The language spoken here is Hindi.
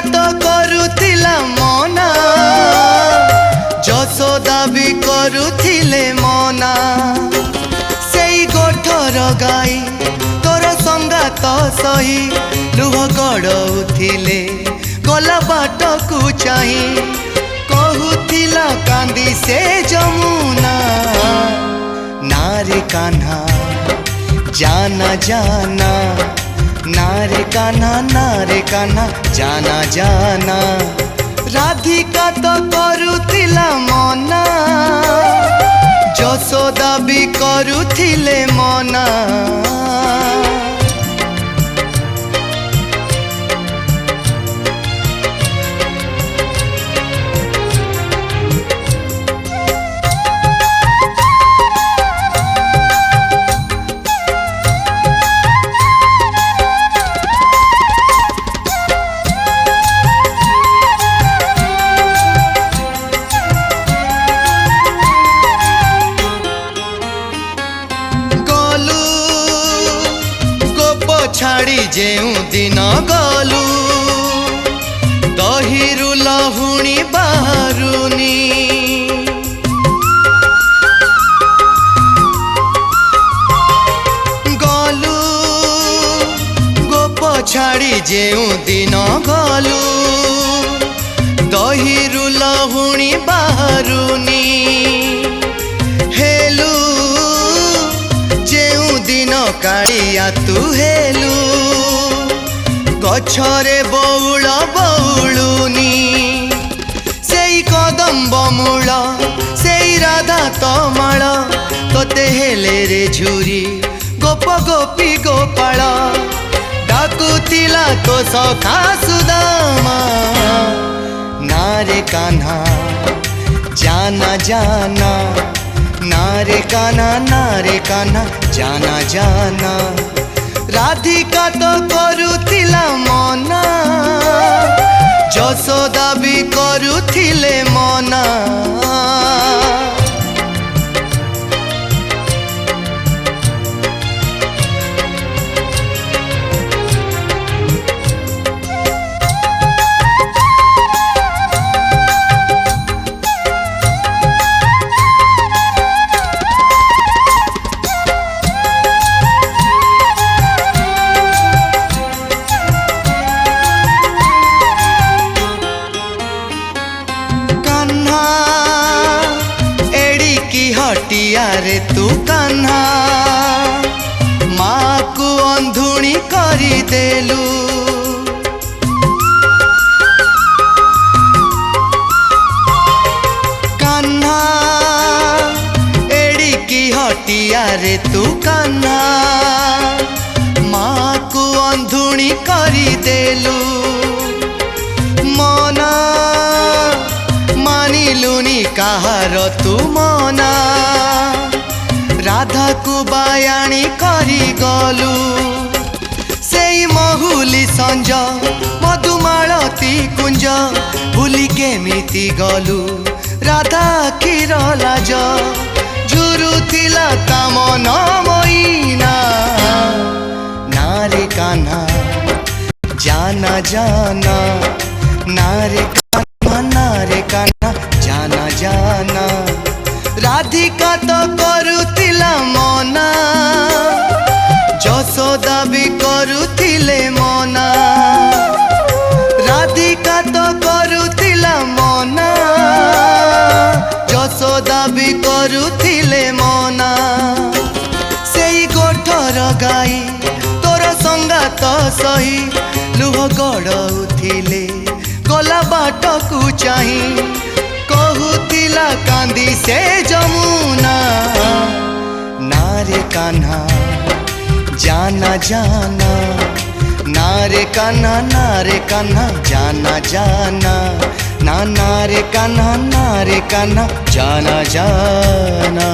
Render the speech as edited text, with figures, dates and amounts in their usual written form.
तो करुथिला मना जशोदा भी करुथिले मना सेई गोठर गाई तोर संगात सही लुह गड़ौथिले गला बाट को चाही कहूथिला कांदी से जमुना नारे कान्हा जाना जाना नारे कान्हा जाना जाना राधिका तो करुथिला मना जशोदा भी करुथिले मना छाड़ी जेऊ दिन गलु दहिरु लहुणी बाहरुनी गलु गोप छाड़ी जेऊ दिन गलु दहिरु लहुणी बाहरुनी हेलु जेऊ दिन कालिया तू हेलु गछरे बउल बउलुनी सेई कदम्ब मूल सेई राधा तमाल तोते हेले रे झुरी गोप गोपी गोपाल डाकुतिला तो सखा सुदामा नारे कान्हा जाना जाना नारे कान्हा जाना जाना राधिका तो करुथिला मना जशोदा भी करुथिले मना हटिया रे तू कान्हा माँ को अंधुणी करी देलु कान्हा एड़ी की हटिया रे तू कान्हा माँ को अंधुणी करी देलु मना मानिलुनी कहार तू मना राधा को बायाणी करी गलु सेई महुली संज मधुमालती कुंज भूली केमिति गलु राधा क्षीर लाज झुरुथिला ता मन मोइना नारे कान्हा जाना जाना नारे कान्हा जाना जाना राधिका तो करुथिला मना जशोदा भी करुथिले मना राधिका तो करुथिला मना जशोदा भी करुथिले मना सेई गोठर गाई तोर संगात सही लुह गड़ौथिले गला बाट को चाही कहूथिला कांदी से जमुना नारे कान्हा जाना जाना नारे कान्हा जाना जाना नारे कान्हा जाना जाना।